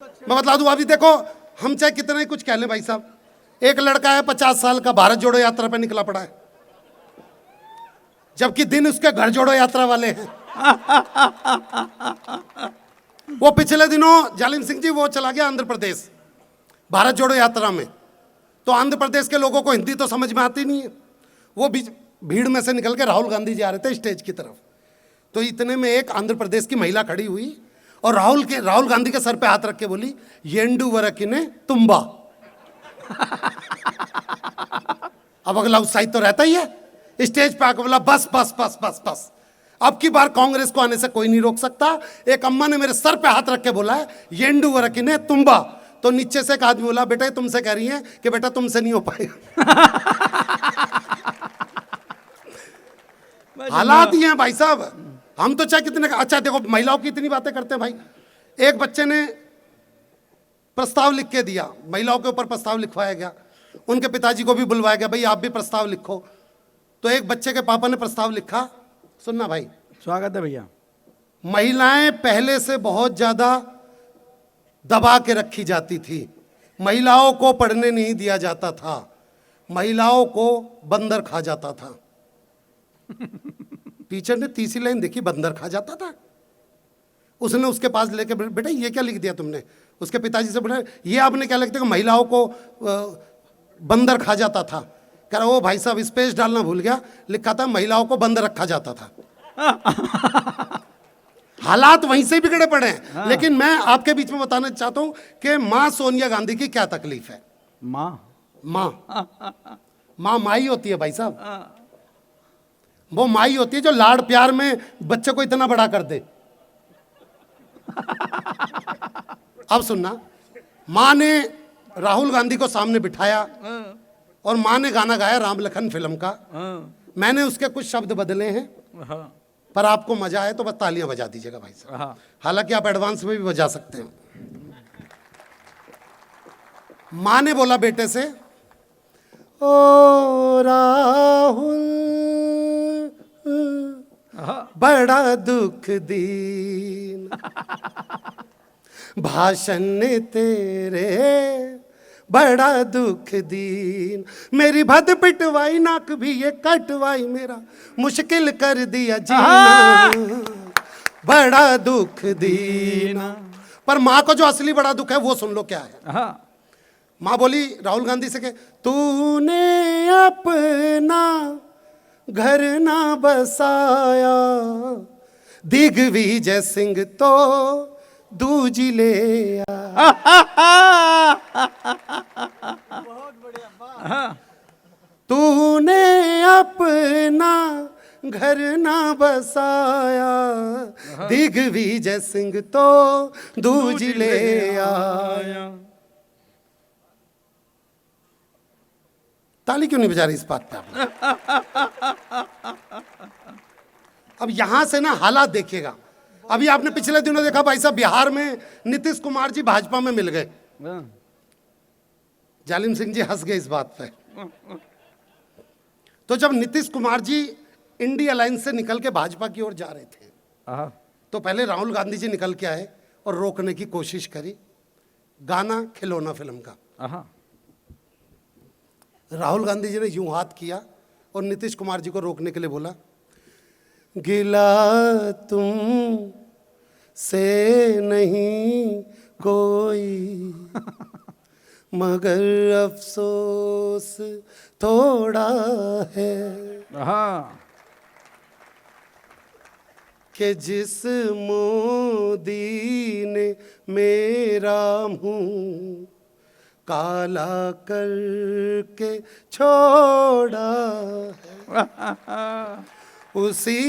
मैं बता दूं, अभी देखो हम चाहे कितना ही कुछ कह लें भाई साहब, एक लड़का है 50 साल का, भारत जोड़ो यात्रा पे निकला पड़ा है, जबकि दिन उसके घर जोड़ो यात्रा वाले हैं। वो पिछले दिनों जालिम सिंह जी वो चला गया आंध्र प्रदेश भारत जोड़ो यात्रा में। तो आंध्र प्रदेश के लोगों को हिंदी तो समझ में आती नहीं है। वो भीड़ में से निकल के राहुल गांधी जी आ रहे थे स्टेज की तरफ। तो इतने में एक आंध्र प्रदेश की महिला खड़ी हुई और राहुल गांधी के सर पे हाथ रख के बोली, येंडू वरकिने तुम्बा। अब अगला उत्साहित तो रहता ही है, स्टेज पे आकर बोला बस बस बस बस बस, अब की बार कांग्रेस को आने से कोई नहीं रोक सकता। एक अम्मा ने मेरे सर पे हाथ रख के बोला है, येंडू वरकिने तुम्बा। तो नीचे से एक आदमी बोला, बेटा ये तुमसे कह रही है कि बेटा तुमसे नहीं हो पाएगा। हालात ही हैं भाई साहब। हम तो चाहे कितने, अच्छा देखो महिलाओं की इतनी बातें करते हैं भाई। एक बच्चे ने प्रस्ताव लिख के दिया, महिलाओं के ऊपर प्रस्ताव लिखवाया गया, उनके पिताजी को भी बुलवाया गया, भाई आप भी प्रस्ताव लिखो। तो एक बच्चे के पापा ने प्रस्ताव लिखा, सुनना भाई। स्वागत है भैया। महिलाएं पहले से बहुत ज्यादा दबा के रखी जाती थी, महिलाओं को पढ़ने नहीं दिया जाता था, महिलाओं को बंदर खा जाता था। टीचर ने तीसरी लाइन देखी, बंदर खा जाता था। उसने उसके पास लेके, बेटा ये क्या लिख दिया तुमने? उसके पिताजी से बोला, ये आपने क्या लिख दिया? महिलाओं को बंदर खा जाता था। कह रहा ओ भाई साहब स्पेस डालना भूल गया, लिखा था महिलाओं को बंदर रखा जाता था। हालात वहीं से बिगड़े पड़े हैं। हाँ। लेकिन मैं आपके बीच में बताना चाहता हूं कि मां सोनिया गांधी की क्या तकलीफ है। मां माई होती है भाई साहब, वो माई होती है जो लाड़ प्यार में बच्चे को इतना बड़ा कर दे। अब सुनना, मां ने राहुल गांधी को सामने बिठाया और मां ने गाना गाया राम लखन फिल्म का। मैंने उसके कुछ शब्द बदले हैं, पर आपको मजा आए तो बस तालियां बजा दीजिएगा भाई साहब। हालांकि आप एडवांस में भी बजा सकते हैं। मां ने बोला बेटे से, ओ राहुल बड़ा दुख दीन, भाषण ने तेरे बड़ा दुख दीन, मेरी भद पिटवाई नाक भी ये कटवाई, मेरा मुश्किल कर दिया जीना, बड़ा दुख दीना। पर माँ को जो असली बड़ा दुख है वो सुन लो क्या है। माँ बोली राहुल गांधी से, तूने अपना घर ना बसाया, दिग्विजय सिंह तो दूजी ले आ। बहुत बढ़िया। तूने अपना घर ना बसाया, दिग्विजय सिंह तो दूजी ले आया। ताली क्यों नहीं बजा रही इस बात पे आप? अब यहां से ना हालात देखिएगा। अभी आपने पिछले दिनों देखा भाई साहब, बिहार में नीतीश कुमार जी भाजपा में मिल गए। जालिम सिंह जी हंस गए इस बात पे। तो जब नीतीश कुमार जी इंडिया अलायंस से निकल के भाजपा की ओर जा रहे थे, तो पहले राहुल गांधी जी निकल के आए और रोकने की कोशिश करी, गाना खिलौना फिल्म का। राहुल गांधी जी ने यूं हाथ किया और नीतीश कुमार जी को रोकने के लिए बोला, गिला तुम से नहीं कोई, मगर अफसोस थोड़ा है कि जिस मोदी ने मेरा मुंह काला करके छोड़ा है, उसी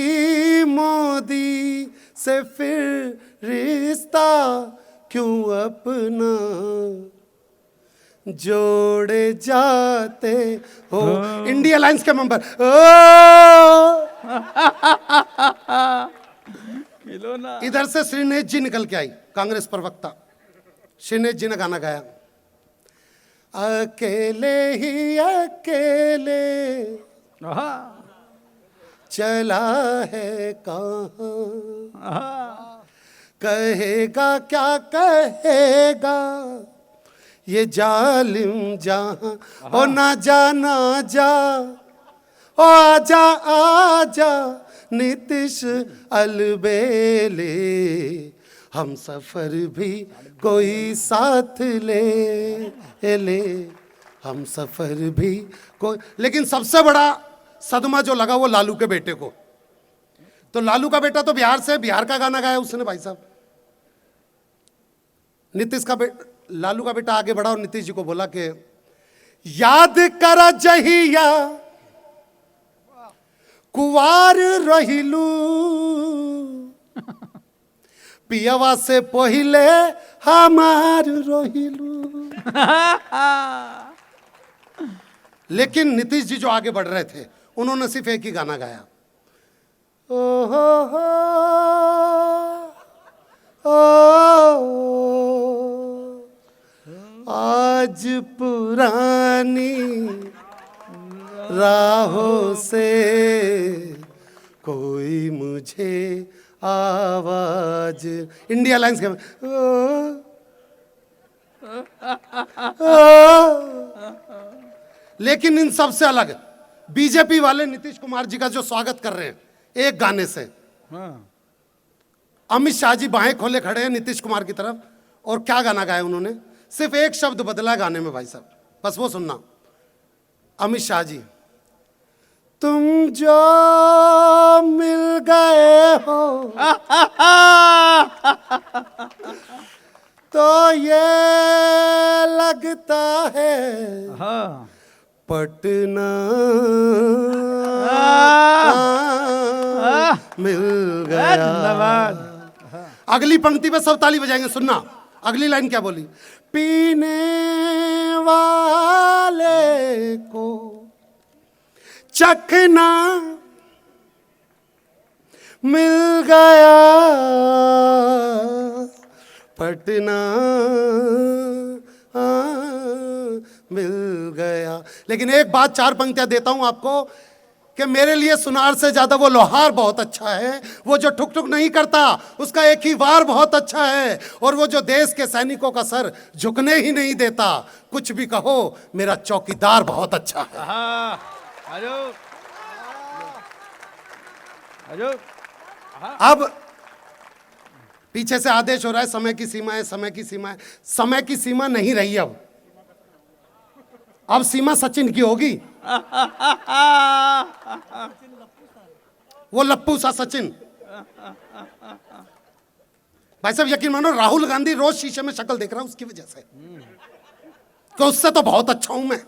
मोदी से फिर रिश्ता क्यों अपना जोड़े जाते हो। इंडिया अलायंस के मेंबर इधर से श्रीनेश जी निकल के आई, कांग्रेस प्रवक्ता। श्रीनेश जी ने गाना गाया, अकेले ही अकेले चला है कहाँ, कहेगा क्या कहेगा ये जालिम जहां, ओ ना जा ना जा, ओ आजा आजा नीतीश अलबेले, हम सफर भी कोई साथ ले, हम सफर भी कोई। लेकिन सबसे बड़ा सदमा जो लगा वो लालू के बेटे को। तो लालू का बेटा तो बिहार से, बिहार का गाना गाया उसने भाई साहब। नीतीश का लालू का बेटा आगे बढ़ा और नीतीश जी को बोला कि याद कर जहिया कुवार रहिलू, पियवा से पहिले हमार रहिलू। लेकिन नीतीश जी जो आगे बढ़ रहे थे उन्होंने सिर्फ एक ही गाना गाया, ओ हो आज पुरानी राहों से कोई मुझे आवाज। इंडिया लाइन्स के लेकिन इन सबसे अलग बीजेपी वाले नीतीश कुमार जी का जो स्वागत कर रहे हैं एक गाने से। अमित शाह जी बाहें खोले खड़े हैं नीतीश कुमार की तरफ, और क्या गाना गाया उन्होंने, सिर्फ एक शब्द बदला गाने में भाई साहब, बस वो सुनना। अमित शाह जी, तुम जो मिल गए हो तो ये लगता है पटना मिल गया। अगली पंक्ति पे सब ताली बजाएंगे, सुनना अगली लाइन क्या बोली, पीने वाले को चखना मिल गया पटना मिल गया। लेकिन एक बात, चार पंक्तियां देता हूं आपको कि मेरे लिए सुनार से ज्यादा वो लोहार बहुत अच्छा है, वो जो ठुक ठुक नहीं करता उसका एक ही वार बहुत अच्छा है, और वो जो देश के सैनिकों का सर झुकने ही नहीं देता, कुछ भी कहो मेरा चौकीदार बहुत अच्छा है। अब पीछे से आदेश हो रहा है समय की सीमा है, समय की सीमा है। समय की सीमा नहीं रही, अब सीमा सचिन की होगी। वो लप्पू सा सचिन। भाई साहब यकीन मानो राहुल गांधी रोज शीशे में शक्ल देख रहा हूं उसकी वजह से, कि उससे तो बहुत अच्छा हूं मैं।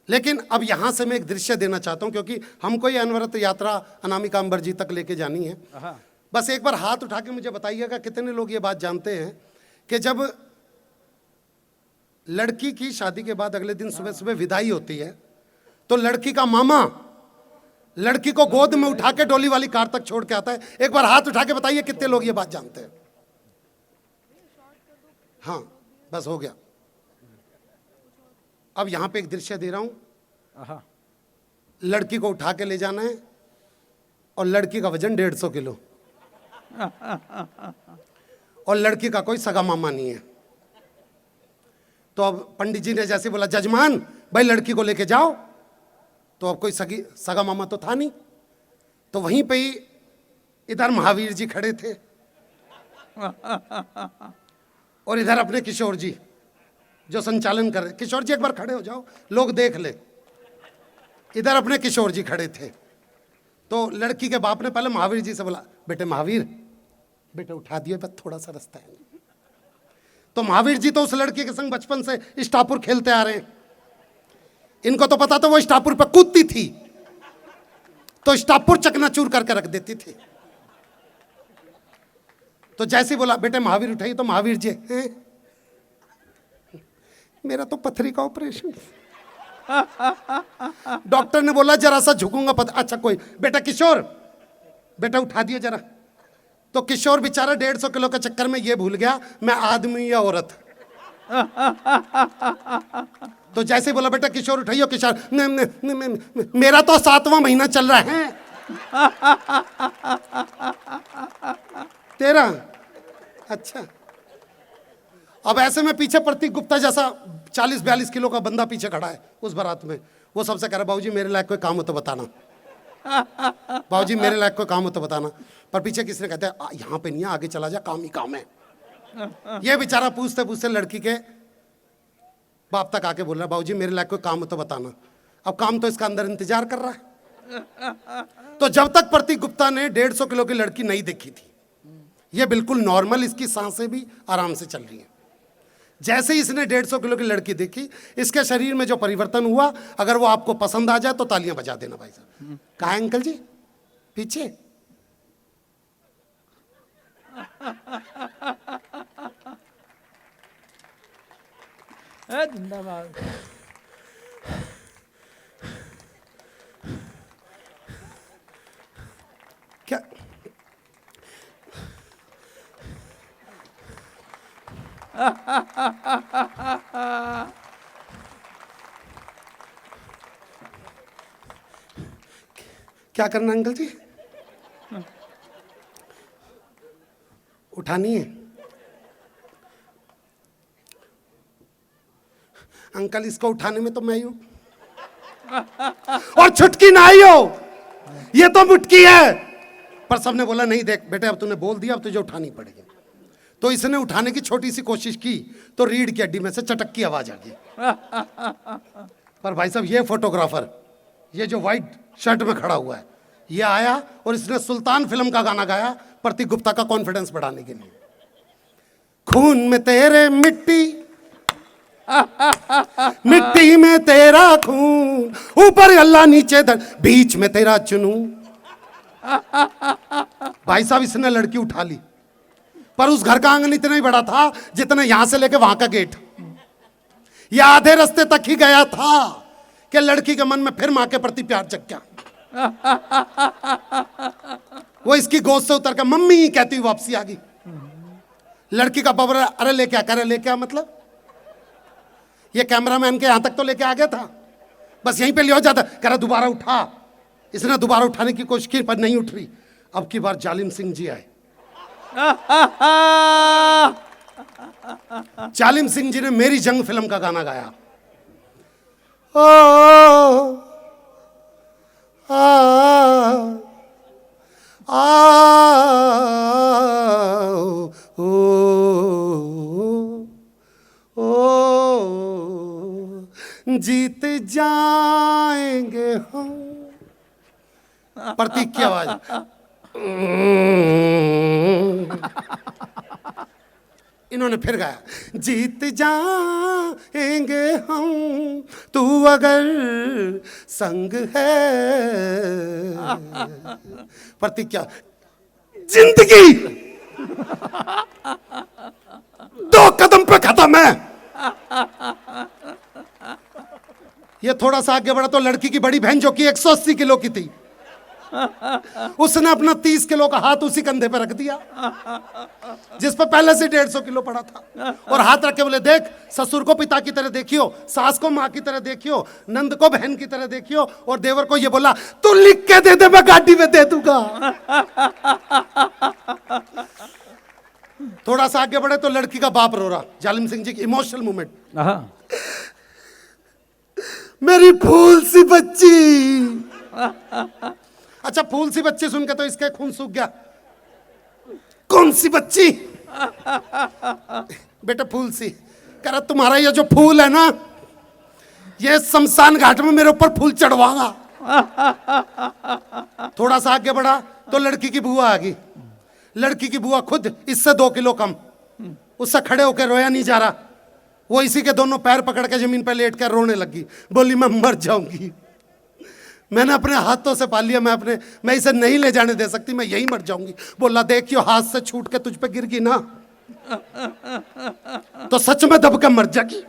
लेकिन अब यहां से मैं एक दृश्य देना चाहता हूं, क्योंकि हमको ये अनवरत यात्रा अनामिका अंबर जी तक लेके जानी है। बस एक बार हाथ उठा के मुझे बताइएगा कितने लोग ये बात जानते हैं कि जब लड़की की शादी के बाद अगले दिन सुबह सुबह विदाई होती है तो लड़की का मामा लड़की को गोद में उठा के डोली वाली कार तक छोड़ के आता है। एक बार हाथ उठा के बताइए कितने लोग ये बात जानते हैं। हाँ बस हो गया। अब यहां पे एक दृश्य दे रहा हूं, लड़की को उठा के ले जाना है और लड़की का वजन 150 किलो, और लड़की का कोई सगा मामा नहीं है। तो अब पंडित जी ने जैसे बोला जजमान भाई लड़की को लेके जाओ, तो अब कोई सगा मामा तो था नहीं, तो वहीं पे ही इधर महावीर जी खड़े थे और इधर अपने किशोर जी जो संचालन कर रहे। किशोर जी एक बार खड़े हो जाओ, लोग देख ले। इधर अपने किशोर जी खड़े थे। तो लड़की के बाप ने पहले महावीर जी से बोला बेटे महावीर बेटे उठा दिए, बस थोड़ा सा रास्ता है। तो महावीर जी तो उस लड़की के संग बचपन से स्टापुर खेलते आ रहे हैं, इनको तो पता था वो स्टापुर पे कूदती थी तो स्टापुर चकनाचूर करके रख देती थी। तो जैसे बोला बेटे महावीर उठाइए, तो महावीर जी मेरा तो पथरी का ऑपरेशन, डॉक्टर ने बोला जरा सा झुकूंगा अच्छा कोई, बेटा किशोर बेटा उठा दिया जरा। तो किशोर बेचारा 150 किलो के चक्कर में ये भूल गया मैं आदमी या औरत। तो जैसे बोला बेटा किशोर उठाइयो, किशोर मेरा तो 7वां महीना चल रहा है, 13। अच्छा, अब ऐसे में पीछे प्रतीक गुप्ता जैसा 40-42 किलो का बंदा पीछे खड़ा है उस बारात में। वो सबसे कह रहा, बाबूजी मेरे लायक कोई काम हो तो बताना, बाबूजी मेरे लायक कोई काम हो तो बताना। पर पीछे किसने कहता है यहाँ पे नहीं है, आगे चला जा, काम ही काम है। ये बेचारा पूछते पूछते लड़की के बाप तक आके बोल रहा है, बाबूजी मेरे लायक कोई काम हो तो बताना। अब काम तो इसका अंदर इंतजार कर रहा है। तो जब तक प्रतीक गुप्ता ने 150 किलो की लड़की नहीं देखी थी, ये बिल्कुल नॉर्मल, इसकी सांसें भी आराम से चल रही हैं। जैसे ही इसने 150 किलो की लड़की देखी, इसके शरीर में जो परिवर्तन हुआ, अगर वो आपको पसंद आ जाए तो तालियां बजा देना भाई साहब। कहाँ है अंकल जी? पीछे। जिंदाबाद। क्या क्या करना अंकल जी? उठानी है अंकल, इसको उठाने में तो मैं ही हूं। और छुटकी ना आई हो, ये तो मुटकी है। पर सबने बोला नहीं देख बेटे, अब तूने बोल दिया, अब तुझे उठानी पड़ेगी। तो इसने उठाने की छोटी सी कोशिश की तो रीढ़ की हड्डी में से चटक की आवाज आ गई। पर भाई साहब, ये फोटोग्राफर, ये जो व्हाइट शर्ट में खड़ा हुआ है, ये आया और इसने सुल्तान फिल्म का गाना गाया प्रतीक गुप्ता का कॉन्फिडेंस बढ़ाने के लिए। खून में तेरे मिट्टी, मिट्टी में तेरा खून, ऊपर अल्लाह नीचे दर, बीच में तेरा जुनून। भाई साहब, इसने लड़की उठा ली, पर उस घर का आंगन इतना ही बड़ा था जितना यहां से लेके वहां का गेट। यह आधे रास्ते तक ही गया था कि लड़की के मन में फिर मां के प्रति प्यार जग गया। वो इसकी गोद से उतर कर मम्मी कहती हुई वापसी आ गई। लड़की का बबरा, अरे लेके आ, करे लेके आ मतलब ये कैमरामैन के यहां तक तो लेके आ गया था, बस यहीं पे ले जाता। कह रहा दोबारा उठा। इसने दोबारा उठाने की कोशिश की पर नहीं उठ रही। अब की बार जालिम सिंह जी आए। जालिम सिंह जी ने मेरी जंग फिल्म का गाना गाया। ओ, आ, आ, ओ, जीत जाएंगे हम। प्रतीक की आवाज। इन्होंने फिर गाया, जीत जाएंगे हम तू अगर संग है। प्रतीक क्या, जिंदगी 2 कदम पे खत्म है। ये थोड़ा सा आगे बढ़ा तो लड़की की बड़ी बहन जो कि 180 किलो की थी, उसने अपना 30 किलो का हाथ उसी कंधे पे रख दिया जिस पर पहले से 150 किलो पड़ा था, और हाथ रख के बोले, देख ससुर को पिता की तरह देखियो, सास को माँ की तरह देखियो, नंद को बहन की तरह देखियो, और देवर को ये बोला तू लिख के दे दे, मैं गाड़ी में दे दूंगा। थोड़ा सा आगे बढ़े तो लड़की का बाप रो रहा। जालिम सिंह जी की इमोशनल मोमेंट। मेरी फूल सी बच्ची। अच्छा, फूल सी बच्ची सुन के तो इसके खून सूख गया। कौन सी बच्ची? बेटा फूल सी। कह रहा तुम्हारा ये जो फूल है ना, ये शमशान घाट में मेरे ऊपर फूल चढ़वागा। थोड़ा सा आगे बढ़ा तो लड़की की बुआ आ गई। लड़की की बुआ खुद इससे 2 किलो कम, उससे खड़े होकर रोया नहीं जा रहा। वो इसी के दोनों पैर पकड़ के जमीन पर लेट कर रोने लगी। बोली मैं मर जाऊंगी, मैंने अपने हाथों से पाल लिया, मैं इसे नहीं ले जाने दे सकती, मैं यही मर जाऊंगी। बोला देखियो हाथ से छूट के तुझ पे गिर गई ना तो सच में दब के मर जाएगी।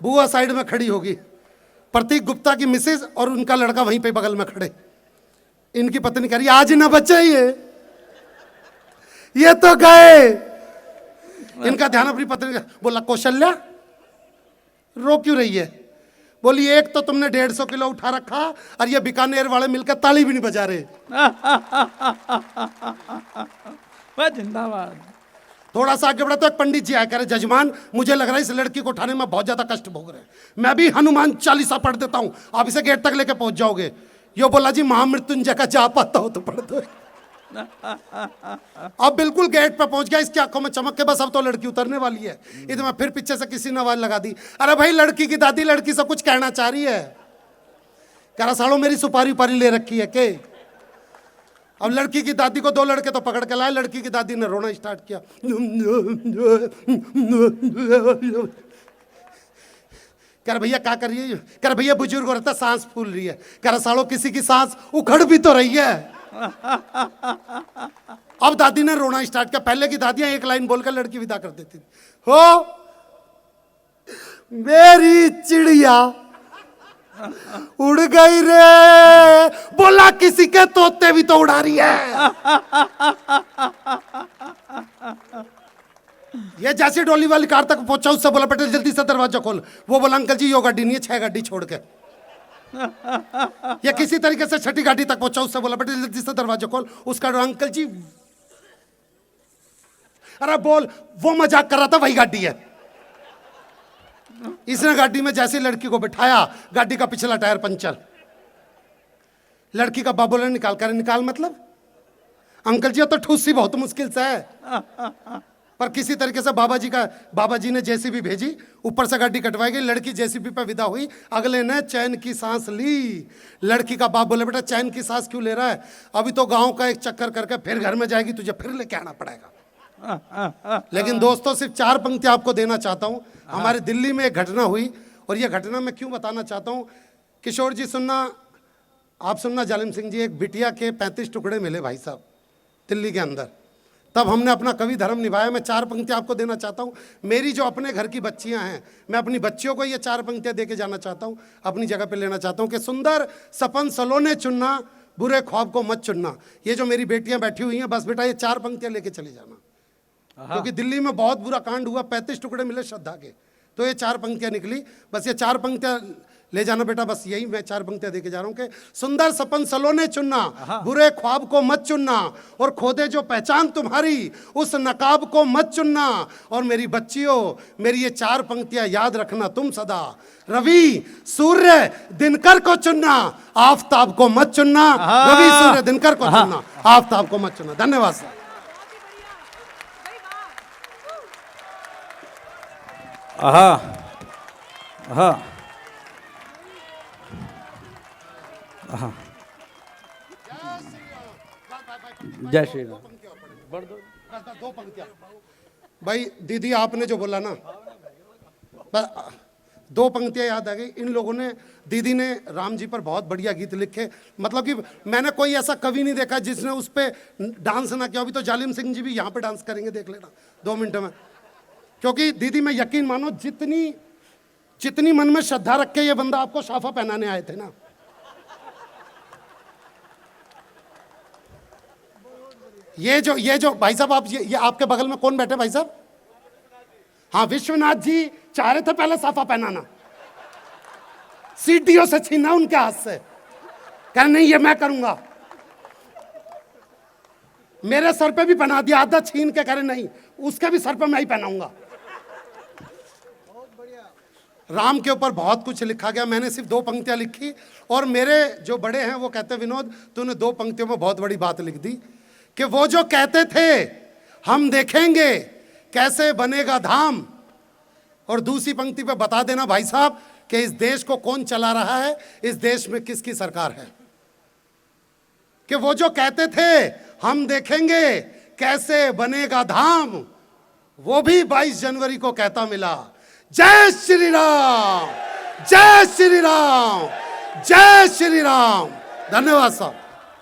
बुआ साइड में खड़ी होगी, प्रतीक गुप्ता की मिसेज और उनका लड़का वहीं पे बगल में खड़े। इनकी पत्नी कह रही आज ना बचे ये तो गए। इनका ध्यान अपनी पत्नी का। बोला कौशल्या रो क्यों रही है? बोली एक तो तुमने 150 किलो उठा रखा और ये बीकानेर वाले मिलकर ताली भी नहीं बजा रहे। वाह जिंदाबाद। थोड़ा सा आगे बढ़ा तो एक पंडित जी आया, कह रहे जजमान मुझे लग रहा है इस लड़की को उठाने में बहुत ज्यादा कष्ट भोग रहे हैं, मैं भी हनुमान चालीसा पढ़ देता हूं, आप इसे गेट तक लेके पहुंच जाओगे। यो बोला जी महामृत्युंजय का जा पाता हो तो पढ़ दो। अब बिल्कुल गेट पे पहुंच गया, इसकी आंखों में चमक के बस अब तो लड़की उतरने वाली है। इधर में फिर पीछे से किसी ने आवाज लगा दी, अरे भाई लड़की की दादी लड़की से कुछ कहना चाह रही है। कह रहा सालों मेरी सुपारी उपारी ले रखी है के। अब लड़की की दादी को 2 लड़के तो पकड़ के लाए, लड़की की दादी ने रोना स्टार्ट किया। कह रहा भैया क्या कर रही है? कह रहा भैया बुजुर्ग औरत है सांस फूल रही है। कह रहा सालों किसी की सांस उखड़ भी तो रही है। अब दादी ने रोना स्टार्ट किया। पहले की दादियां एक लाइन बोलकर लड़की विदा कर देती थी, हो मेरी चिड़िया उड़ गई रे, बोला किसी के तोते भी तो उड़ा रही है। ये जैसे डोली वाली कार तक पहुंचा, उससे बोला बेटे जल्दी से दरवाजा खोल। वो बोला अंकल जी यो गाड़ी नहीं है, 6 गाड़ी छोड़ के। या किसी तरीके से 6ठी गाड़ी तक पहुंचा, उससे बोला बेटे जल्दी से दरवाजा खोल। उसका अंकल जी, अरे बोल, वो मजाक कर रहा था वही गाड़ी है। इसने गाड़ी में जैसे लड़की को बिठाया, गाड़ी का पिछला टायर पंचर। लड़की का बाप बोला निकाल कर। निकाल मतलब? अंकल जी तो ठूसी बहुत मुश्किल से है। पर किसी तरीके से बाबा जी ने जेसीबी भेजी, ऊपर से गाड़ी कटवाई गई, लड़की जेसीबी पर विदा हुई। अगले ने चैन की सांस ली। लड़की का बाप बोले बेटा चैन की सांस क्यों ले रहा है? अभी तो गांव का एक चक्कर करके फिर घर में जाएगी, तुझे फिर लेके आना पड़ेगा। लेकिन दोस्तों सिर्फ 4 पंक्ति आपको देना चाहता हूं। हमारे दिल्ली में एक घटना हुई, और यह घटना मैं क्यों बताना चाहता हूं। किशोर जी सुनना, आप सुनना जालिम सिंह जी, एक बिटिया के 35 टुकड़े मिले भाई साहब दिल्ली के अंदर। तब हमने अपना कवि धर्म निभाया। मैं 4 पंक्ति आपको देना चाहता हूं। मेरी जो अपने घर की बच्चियां हैं, मैं अपनी बच्चियों को ये 4 पंक्तियां दे के जाना चाहता हूं, अपनी जगह पे लेना चाहता हूं कि सुंदर सपन सलोने चुनना, बुरे ख्वाब को मत चुनना। ये जो मेरी बेटियां बैठी हुई हैं, बस बेटा ये 4 पंक्तियां लेके चली जाना, क्योंकि दिल्ली में बहुत बुरा कांड हुआ, 35 टुकड़े मिले श्रद्धा के, तो ये 4 पंक्तियां निकली। बस ये 4 पंक्तियां ले जाना बेटा, बस यही मैं 4 पंक्तियां देके जा रहा हूं कि सुंदर सपन सलोने चुनना, बुरे ख्वाब को मत चुनना, और खोदे जो पहचान तुम्हारी उस नकाब को मत चुनना। और मेरी बच्चियों, मेरी ये 4 पंक्तियां याद रखना तुम सदा। रवि सूर्य दिनकर को चुनना, आफताब को मत चुनना। रवि सूर्य दिनकर को चुनना, आफताब को मत चुनना। धन्यवाद सर। आहा आहा आहा, जय श्री राम। 2 पंक्तियां भाई। दीदी आपने जो बोला ना, 2 पंक्तियां याद आ गई। इन लोगों ने, दीदी ने राम जी पर बहुत बढ़िया गीत लिखे। मतलब कि मैंने कोई ऐसा कवि नहीं देखा जिसने उस पर डांस ना किया। अभी तो जालिम सिंह जी भी यहाँ पे डांस करेंगे, देख लेना 2 मिनट में। क्योंकि दीदी मैं यकीन मानो, जितनी मन में श्रद्धा रख के ये बंदा आपको साफा पहनाने आए थे ना, ये जो भाई साहब, आप ये आपके बगल में कौन बैठे भाई साहब? हाँ, विश्वनाथ जी चाह रहे थे पहले साफा पहनाना, सीढ़ियों से छीना उनके हाथ से, कह नहीं ये मैं करूंगा। मेरे सर पे भी पहना दिया, आधा छीन के, कह रहे नहीं उसके भी सर पे मैं ही पहनाऊंगा। राम के ऊपर बहुत कुछ लिखा गया, मैंने सिर्फ 2 पंक्तियां लिखी। और मेरे जो बड़े हैं वो कहते, विनोद तूने 2 पंक्तियों में बहुत बड़ी बात लिख दी, कि वो जो कहते थे हम देखेंगे कैसे बनेगा धाम, और दूसरी पंक्ति पे बता देना भाई साहब कि इस देश को कौन चला रहा है, इस देश में किसकी सरकार है। कि वो जो कहते थे हम देखेंगे कैसे बनेगा धाम, वो भी 22 जनवरी को कहता मिला। जय श्री राम, जय श्री राम, जय श्री राम। धन्यवाद साहब।